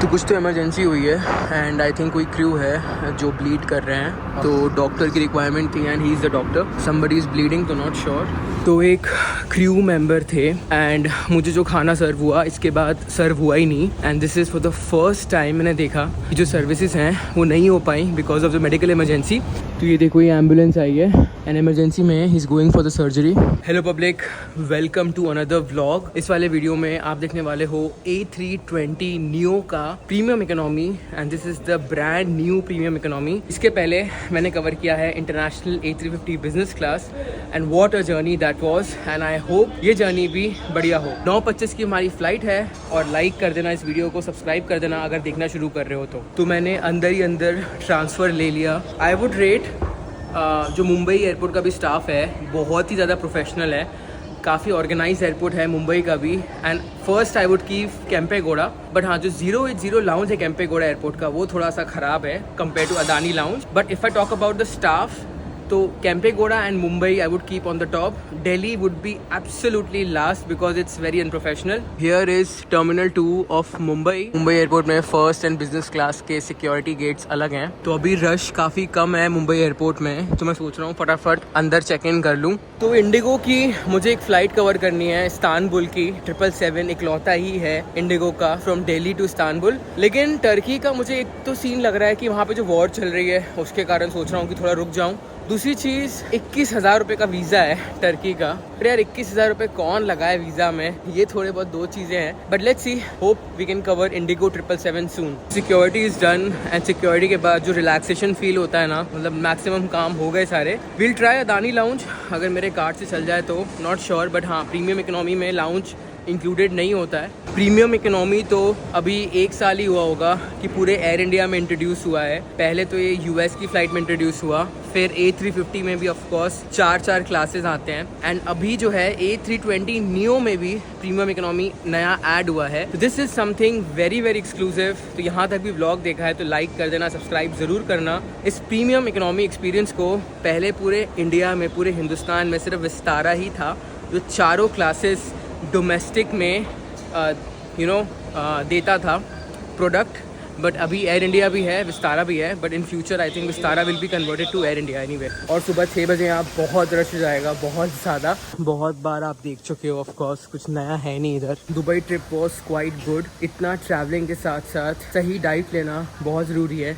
तो कुछ तो इमरजेंसी हुई है एंड आई थिंक कोई क्रू है जो ब्लीड कर रहे हैं, तो डॉक्टर की रिक्वायरमेंट थी and he is the doctor. Somebody is bleeding तो नॉट श्योर। तो एक क्रू मेंबर थे एंड मुझे जो खाना सर्व हुआ इसके बाद सर्व हुआ ही नहीं। And this is for the first time मैंने देखा कि जो सर्विसेज हैं वो नहीं हो पाई because of the medical emergency. तो ये देखो ये एम्बुलेंस आई है एंड इमरजेंसी में ही is going for the surgery. Hello public, welcome to another vlog. इस वाले वीडियो में आप देखने वाले हो A320 नियो का premium economy and this is the brand new premium economy. इसके पहले मैंने कवर किया है international A350 business class and what a journey that was and I hope ये जर्नी भी बढ़िया हो। 9:25 की हमारी फ्लाइट है और लाइक कर देना इस वीडियो को, सब्सक्राइब कर देना अगर देखना शुरू कर रहे हो तो मैंने अंदर ही अंदर ट्रांसफ़र ले लिया। आई वुड रेट जो मुंबई एयरपोर्ट का भी स्टाफ है बहुत ही ज़्यादा प्रोफेशनल है, काफ़ी ऑर्गेनाइज एयरपोर्ट है मुंबई का भी। And first I would Kyiv Kempegowda, but हाँ जो 080 लाउंज है कैंपेगोड़ा एयरपोर्ट का वो थोड़ा सा ख़राब है compare to Adani lounge. But if I talk about the staff तो Kempegowda and Mumbai I would keep on the top. Delhi would be absolutely last because it's very unprofessional. Here is terminal 2 of Mumbai. Mumbai airport में first and business class के security gates अलग हैं, तो अभी rush काफ़ी कम है मुंबई एयरपोर्ट में, तो मैं सोच रहा हूँ फटाफट अंदर चेक इन कर लूँ। तो इंडिगो की मुझे एक फ़्लाइट कवर करनी है इस्तांबुल की, 777 इकलौता ही है इंडिगो का फ्रॉम दिल्ली टू इस्तांबुल। लेकिन टर्की का मुझे एक तो सीन लग रहा है कि वहाँ पे जो वॉर चल रही है उसके कारण सोच रहा हूँ कि थोड़ा रुक जाऊँ। दूसरी चीज़ 21,000 रुपये का वीज़ा है टर्की का। पर यार 21,000 रुपये कौन लगाए वीज़ा में, ये थोड़े बहुत दो चीज़ें हैं। But let's see, hope we can cover IndiGo 777 soon. Security is done and security के बाद जो रिलैक्सेशन फील होता है ना, मतलब मैक्सिमम काम हो गए सारे। विल ट्राई अदानी लाउंज, अगर मेरे कार्ड से चल जाए तो, नॉट श्योर। बट हाँ, प्रीमियम इकोनॉमी में लाउंज इंक्लूडेड नहीं होता है। प्रीमियम इकोनॉमी तो अभी 1 साल ही हुआ होगा कि पूरे एयर इंडिया में इंट्रोड्यूस हुआ है। पहले तो ये यूएस की फ़्लाइट में इंट्रोड्यूस हुआ, फिर A350 में भी ऑफ कोर्स 4 क्लासेस आते हैं एंड अभी जो है A320 नियो में भी प्रीमियम इकोनॉमी नया ऐड हुआ है। तो this is something very very exclusive. तो यहाँ तक भी व्लॉग देखा है तो लाइक कर देना, सब्सक्राइब ज़रूर करना। इस प्रीमियम इकोनॉमी एक्सपीरियंस को पहले पूरे इंडिया में, पूरे हिंदुस्तान में सिर्फ विस्तारा ही था जो 4 क्लासेस डोमेस्टिक में देता था प्रोडक्ट। बट अभी एयर इंडिया भी है, विस्तारा भी है, but in future I think Vistara will be converted to Air India anyway. और सुबह 6 बजे यहाँ बहुत रश हो जाएगा, बहुत ज़्यादा। बहुत बार आप देख चुके हो ऑफ कोर्स, कुछ नया है नहीं इधर। Dubai trip was quite good. इतना ट्रैवलिंग के साथ साथ सही डाइट लेना बहुत ज़रूरी है,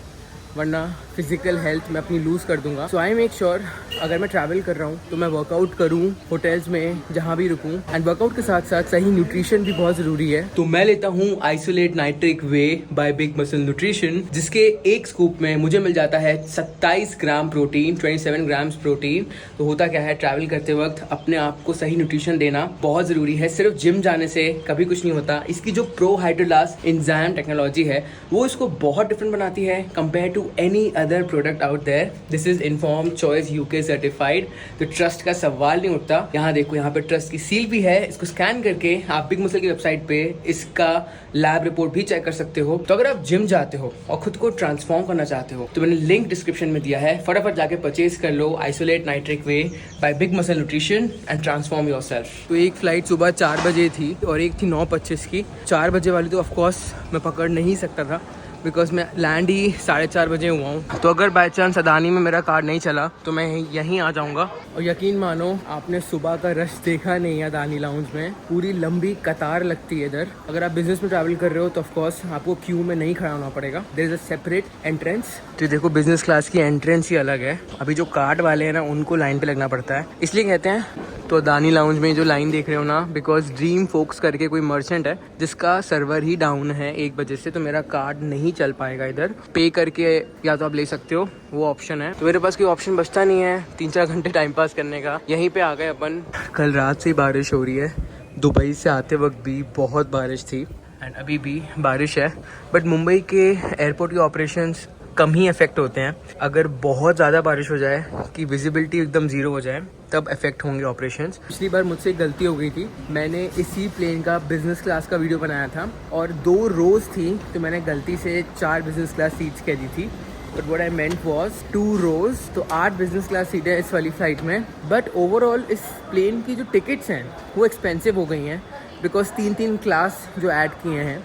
वरना फिजिकल हेल्थ मैं अपनी लूज़ कर दूंगा। सो आई मेक श्योर अगर मैं ट्रैवल कर रहा हूँ तो मैं वर्कआउट करूँ होटल्स में जहाँ भी रुकूँ, एंड वर्कआउट के साथ साथ सही न्यूट्रिशन भी बहुत ज़रूरी है। तो मैं लेता हूँ isolate nitric whey by big muscle nutrition, जिसके एक स्कूप में मुझे मिल जाता है 27 ग्राम प्रोटीन, 27 ग्राम्स प्रोटीन। तो होता क्या है, ट्रैवल करते वक्त अपने आप को सही न्यूट्रिशन देना बहुत ज़रूरी है। सिर्फ जिम जाने से कभी कुछ नहीं होता। इसकी जो प्रो हाइड्रोलास एंजाइम टेक्नोलॉजी है वो इसको बहुत डिफरेंट बनाती है compare to any other product out there. This is informed choice UK certified, तो ट्रस्ट का सवाल नहीं उठता। यहाँ देखो, यहाँ पे ट्रस्ट की सील भी है। इसको स्कैन करके आप बिग मसल की वेबसाइट पे इसका लैब रिपोर्ट भी चेक कर सकते हो। तो अगर आप जिम जाते हो और खुद को ट्रांसफॉर्म करना चाहते हो तो मैंने लिंक डिस्क्रिप्शन में दिया है, फटाफट जाके परचेज कर लो isolate nitric whey by big muscle nutrition and transform yourself. तो एक फ्लाइट सुबह 4 बजे थी और एक थी 9:25 की। 4 बजे वाली तो ऑफकोर्स मैं पकड़ नहीं सकता था बिकॉज मैं लैंड ही 4:30 बजे हुआ हूँ। तो अगर बाई चांस अदानी में मेरा कार्ड नहीं चला तो मैं यहीं आ जाऊँगा। और यकीन मानो, आपने सुबह का रश देखा नहीं है अदानी लाउंज में, पूरी लंबी कतार लगती है इधर। अगर आप बिजनेस में ट्रैवल कर रहे हो तो ऑफकोर्स आपको क्यू में नहीं खड़ा होना पड़ेगा, there is a separate entrance. तो देखो, बिजनेस क्लास की एंट्रेंस ही अलग है। अभी जो कार्ड वाले हैं ना, उनको लाइन पे लगना पड़ता है, इसलिए कहते हैं। तो अदानी लाउंज में जो लाइन देख रहे हो ना, बिकॉज ड्रीम फोक्स करके कोई मर्चेंट है जिसका सर्वर ही डाउन है 1 बजे से, तो मेरा कार्ड नहीं चल पाएगा इधर। पे करके या तो आप ले सकते हो, वो ऑप्शन है। तो मेरे पास कोई ऑप्शन बचता नहीं है 3-4 घंटे टाइम पास करने का। यहीं पे आ गए अपन। कल रात से ही बारिश हो रही है, दुबई से आते वक्त भी बहुत बारिश थी एंड अभी भी बारिश है। बट मुंबई के एयरपोर्ट के ऑपरेशंस कम ही इफेक्ट होते हैं। अगर बहुत ज़्यादा बारिश हो जाए कि विजिबिलिटी एकदम ज़ीरो हो जाए तब इफेक्ट होंगे ऑपरेशंस। पिछली बार मुझसे गलती हो गई थी, मैंने इसी प्लेन का बिजनेस क्लास का वीडियो बनाया था और 2 रोज़ थी तो मैंने गलती से 4 बिजनेस क्लास सीट्स कह दी थी। But what I meant was 2 रोज़, तो 8 बिजनेस क्लास सीटें इस वाली फ़्लाइट में। बट ओवरऑल इस प्लेन की जो टिकट्स हैं वो एक्सपेंसिव हो गई हैं बिकॉज 3-3 क्लास जो ऐड किए हैं।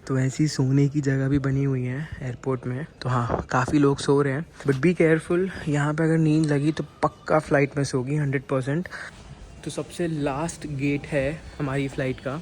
तो ऐसी सोने की जगह भी बनी हुई है एयरपोर्ट में। तो हाँ, काफ़ी लोग सो रहे हैं, बट बी केयरफुल, यहाँ पे अगर नींद लगी तो पक्का फ़्लाइट मिस होगी 100%। तो सबसे लास्ट गेट है हमारी फ़्लाइट का।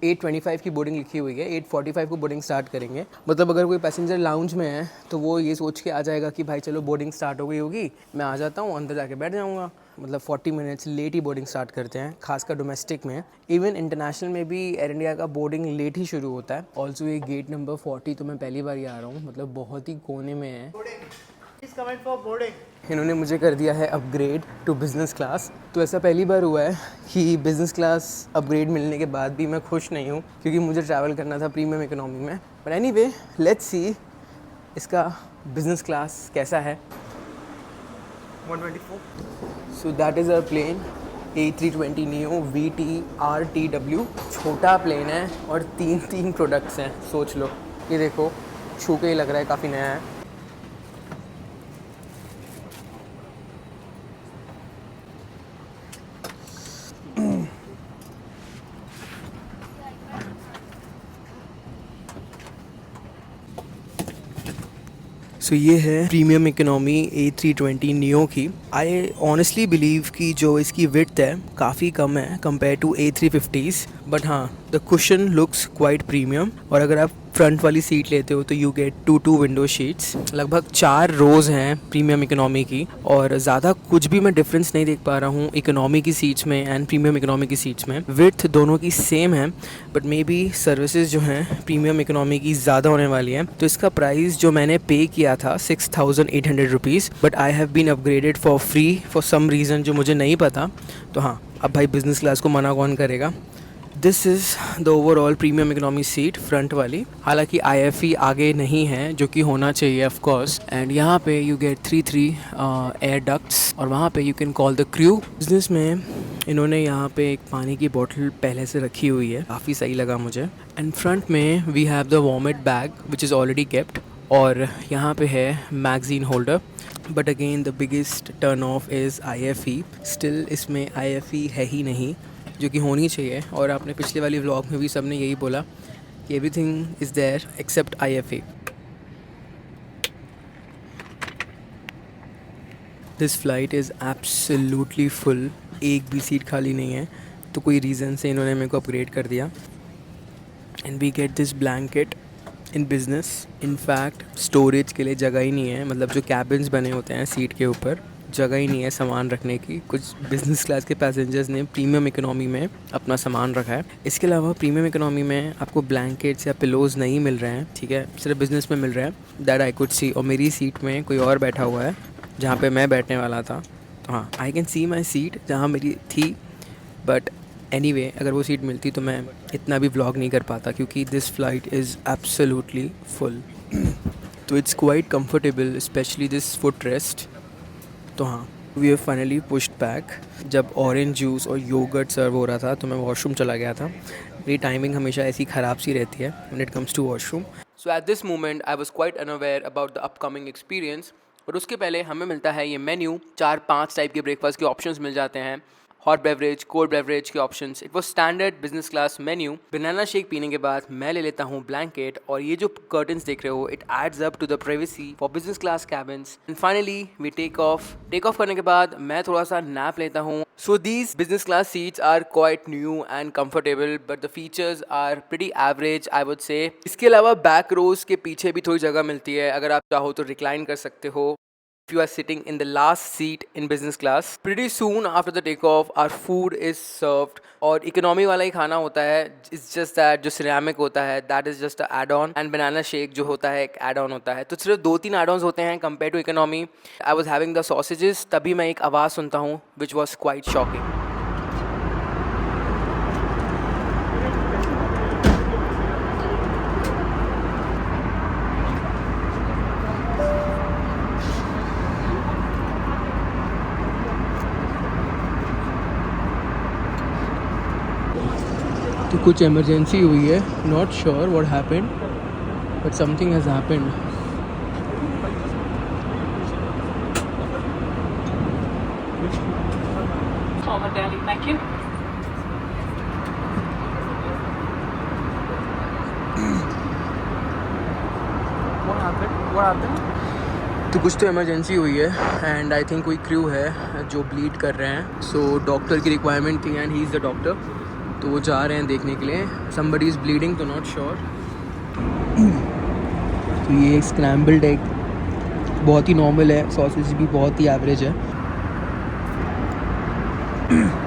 8:25 की बोर्डिंग लिखी हुई है, 8:45 को बोर्डिंग स्टार्ट करेंगे। मतलब अगर कोई पैसेंजर लाउंज में है तो वो ये सोच के आ जाएगा कि भाई चलो बोर्डिंग स्टार्ट हो गई होगी, मैं आ जाता हूँ, अंदर जाके बैठ जाऊँगा। मतलब 40 मिनट्स लेट ही बोर्डिंग स्टार्ट करते हैं, खासकर डोमेस्टिक में। इवन इंटरनेशनल में भी एयर इंडिया का बोर्डिंग लेट ही शुरू होता है। ऑल्सो ये गेट नंबर 40 तो मैं पहली बार ही आ रहा हूँ, मतलब बहुत ही कोने में है। इन्होंने मुझे कर दिया है अपग्रेड टू बिज़नेस क्लास। तो ऐसा पहली बार हुआ है कि बिज़नेस क्लास अपग्रेड मिलने के बाद भी मैं खुश नहीं हूँ, क्योंकि मुझे ट्रैवल करना था प्रीमियम इकोनॉमी में। बट एनीवे, लेट्स सी इसका बिज़नेस क्लास कैसा है। 124। So that is our plane A320 Neo VT RTW। छोटा प्लेन है और तीन प्रोडक्ट्स हैं, सोच लो। ये देखो, छू के ही लग रहा है काफ़ी नया है। सो ये है प्रीमियम इकोनॉमी A320 Neo की। आई ऑनेस्टली बिलीव कि जो इसकी विड्थ है काफ़ी कम है कंपेयर टू A350s, बट हाँ, the cushion looks quite premium. और अगर आप फ्रंट वाली सीट लेते हो तो you get to window seats. लगभग 4 रोज़ हैं प्रीमियम इकोनॉमी की, और ज़्यादा कुछ भी मैं डिफरेंस नहीं देख पा रहा हूँ इकोनॉमी की सीट्स में एंड प्रीमियम इकोनॉमी की सीट्स में। विड्थ दोनों की सेम है, बट मे बी सर्विसेज जो हैं प्रीमियम इकोनॉमी की ज़्यादा होने वाली है। तो इसका प्राइस जो मैंने पे किया था 6,800 rupees, but I have been upgraded for free for some reason जो मुझे नहीं पता। तो हाँ, अब भाई बिज़नेस क्लास को मना कौन करेगा। This is the overall premium economy seat, front वाली। हालांकि IFE आगे नहीं है, जो कि होना चाहिए ऑफ कोर्स। एंड यहाँ पे यू गेट 3 एयर डक्ट्स, और वहाँ पे you can call the crew. Business में इन्होंने यहाँ पे एक पानी की बोतल पहले से रखी हुई है, काफ़ी सही लगा मुझे। एंड फ्रंट में we have the vomit bag which is already kept, और यहाँ पे है magazine holder. But again the biggest turn off is IFE। Still इसमें IFE है ही नहीं, जो कि होनी चाहिए। और आपने पिछले वाली व्लॉग में भी सबने यही बोला कि everything is there except IFE। This flight is absolutely full, एक भी सीट खाली नहीं है। तो कोई रीज़न से इन्होंने मेरे को अपग्रेड कर दिया। And we get this blanket in business. In fact storage के लिए जगह ही नहीं है, मतलब जो कैबिन्स बने होते हैं सीट के ऊपर, जगह ही नहीं है सामान रखने की। कुछ बिज़नेस क्लास के पैसेंजर्स ने प्रीमियम इकोनॉमी में अपना सामान रखा है। इसके अलावा प्रीमियम इकोनॉमी में आपको ब्लैंकेट्स या पिलोज़ नहीं मिल रहे हैं, ठीक है, सिर्फ बिज़नेस में मिल रहे हैं। That I could see. और मेरी सीट में कोई और बैठा हुआ है जहाँ पे मैं बैठने वाला था। तो हाँ, I can see my seat जहाँ मेरी थी। बट एनीवे, अगर वो सीट मिलती तो मैं इतना भी व्लॉग नहीं कर पाता, क्योंकि this flight is absolutely full. तो it's quite comfortable, specially this foot rest. तो हाँ, we have finally pushed back. जब ऑरेंज जूस और योगर्ट सर्व हो रहा था तो मैं वॉशरूम चला गया था। मेरी टाइमिंग हमेशा ऐसी ख़राब सी रहती है when it comes to washroom. So at this moment I was quite unaware about the upcoming experience. और उसके पहले हमें मिलता है ये मेन्यू। 4-5 टाइप के ब्रेकफास्ट के ऑप्शंस मिल जाते हैं, हॉट बेवरेज, कोल्ड बेवरेज के options. It was standard business class menu. Banana shake पीने के बाद मैं ले लेता हूँ ब्लैंकेट, और ये जो कर्टन्स देख रहे हो, it adds up to the privacy for business class cabins. And finally we take off करने के बाद मैं थोड़ा सा नैप लेता हूँ। So these business class seats are quite new and comfortable, but the features are pretty average I would say. इसके अलावा बैक रोज के पीछे भी थोड़ी जगह मिलती है, अगर आप चाहो तो रिक्लाइन कर सकते हो if you are sitting in the last seat in business class. Pretty soon after the takeoff, our food is served. और इकोनॉमी वाला ही खाना होता है। It's just that जो सिरेमिक होता है, that is just a add-on, and banana shake जो होता है एक add-on होता है। तो सिर्फ 2-3 add-ons होते हैं compared to economy. I was having the sausages, तभी मैं एक आवाज़ सुनता हूँ which was quite shocking. तो कुछ इमरजेंसी हुई है, not sure what happened but something has happened. Forward dialing, thank you. What happened? तो कुछ तो इमरजेंसी हुई है एंड आई थिंक कोई क्रू है जो ब्लीड कर रहे हैं. सो डॉक्टर की रिक्वायरमेंट थी and he is the doctor. तो वो जा रहे हैं देखने के लिए. समबडी इज़ ब्लीडिंग तो नॉट श्योर. तो ये स्क्रैम्बल्ड एग बहुत ही नॉर्मल है, सॉसेज भी बहुत ही एवरेज है.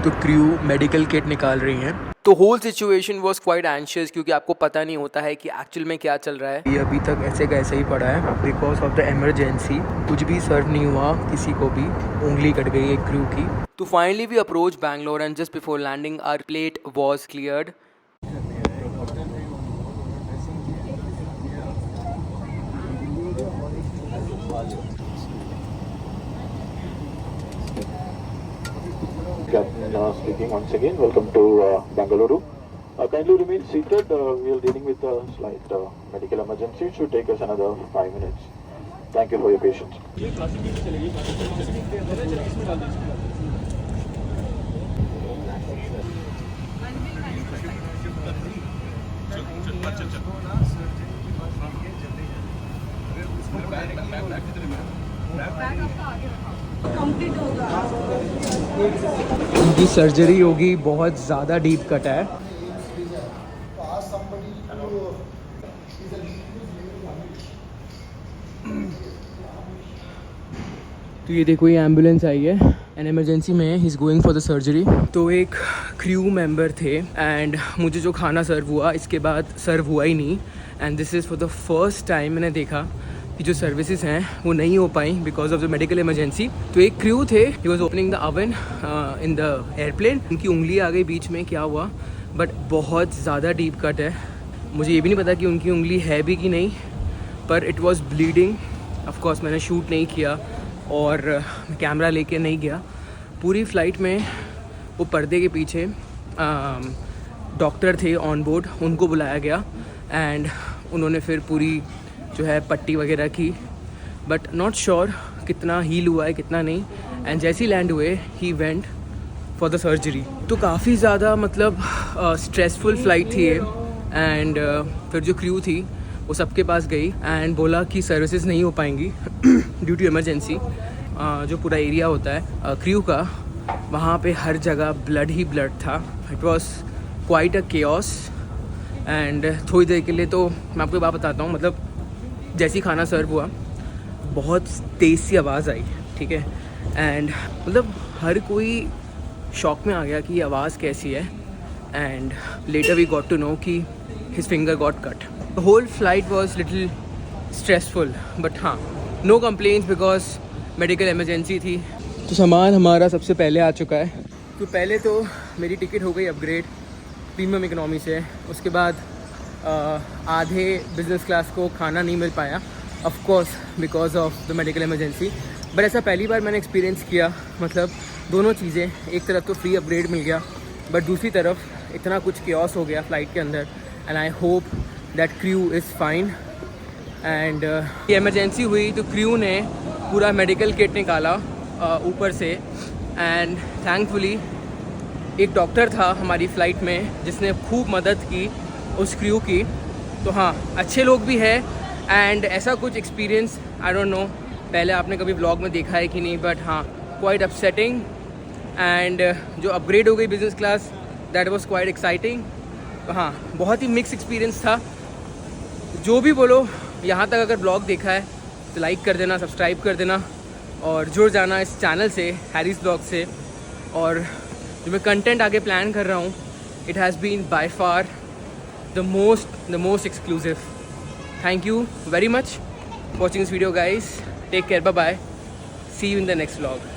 तो क्रू मेडिकल किट निकाल रही हैं. तो whole situation was quite anxious क्योंकि आपको पता नहीं होता है कि एक्चुअल में क्या चल रहा है. ये अभी तक ऐसे का ऐसे ही पड़ा है बिकॉज ऑफ द इमरजेंसी. कुछ भी सर्व नहीं हुआ किसी को भी. उंगली कट गई एक क्रू की. तो finally we approach Bangalore and just before landing our plate was cleared. Captain speaking once again. Welcome to Bengaluru. Kindly remain seated. We are dealing with a slight medical emergency. It should take us another 5 minutes. Thank you for your patience. उनकी surgery होगी. बहुत ज़्यादा deep cut है. तो ये देखो ये ambulance आई है एंड इमरजेंसी में ही is going for the surgery. तो एक क्रू मेंबर थे एंड मुझे जो खाना सर्व हुआ इसके बाद सर्व हुआ ही नहीं. And this is for the first time मैंने देखा कि जो सर्विसेज हैं वो नहीं हो पाई because of the medical emergency. तो एक क्रू थे, he was opening the oven in the airplane. उनकी उंगली आ गई बीच में, क्या हुआ बट बहुत ज़्यादा डीप कट है. मुझे ये भी नहीं पता कि उनकी उंगली है भी कि नहीं, पर इट वॉज ब्लीडिंग. ऑफकोर्स मैंने शूट नहीं किया और कैमरा लेके नहीं गया. पूरी फ़्लाइट में वो पर्दे के पीछे डॉक्टर थे ऑन बोर्ड, उनको बुलाया गया एंड उन्होंने फिर पूरी जो है पट्टी वगैरह की. बट नॉट श्योर कितना हील हुआ है कितना नहीं. एंड जैसे ही लैंड हुए he went for the surgery. तो काफ़ी ज़्यादा मतलब स्ट्रेसफुल फ़्लाइट थी ये. एंड फिर जो क्रू थी वो सबके पास गई एंड बोला कि सर्विसेज नहीं हो पाएंगी ड्यू टू इमरजेंसी. जो पूरा एरिया होता है क्रू का, वहाँ पे हर जगह ब्लड ही ब्लड था. It was quite a chaos. And थोड़ी देर के लिए तो मैं आपको बात बताता हूँ, मतलब जैसे ही खाना सर्व हुआ बहुत तेज़ सी आवाज़ आई, ठीक है. एंड मतलब हर कोई शॉक में आ गया कि ये आवाज़ कैसी है. And later we got to know कि his finger got cut. The whole flight was little stressful but हाँ, no complaints because medical emergency थी. तो सामान हमारा सबसे पहले आ चुका है. तो पहले तो मेरी टिकट हो गई अपग्रेड प्रीमियम इकोनॉमी से. उसके बाद आधे बिज़नेस क्लास को खाना नहीं मिल पाया of course because of the medical emergency. But ऐसा पहली बार मैंने एक्सपीरियंस किया. मतलब दोनों चीज़ें, एक तरफ तो फ्री अपग्रेड मिल गया बट दूसरी तरफ इतना कुछ केओस हो गया फ़्लाइट के अंदर. And I hope that crew is fine. And ये इमरजेंसी हुई तो क्रू ने पूरा मेडिकल किट निकाला ऊपर से. एंड थैंकफुली एक डॉक्टर था हमारी फ़्लाइट में जिसने खूब मदद की उस क्रू की. तो हाँ, अच्छे लोग भी हैं. एंड ऐसा कुछ एक्सपीरियंस आई डोंट नो पहले आपने कभी व्लॉग में देखा है कि नहीं, बट हाँ क्वाइट अपसेटिंग. एंड जो अपग्रेड हो गई business class, that was quite exciting. तो हाँ, बहुत ही मिक्स एक्सपीरियंस था. जो भी बोलो, यहाँ तक अगर ब्लॉग देखा है तो लाइक कर देना, सब्सक्राइब कर देना और जुड़ जाना इस चैनल से, हैरीज़ ब्लॉग से. और जो मैं कंटेंट आगे प्लान कर रहा हूँ, it has been by far the most exclusive. Thank you very much for watching this video guys. Take care, bye bye. See you in the next vlog.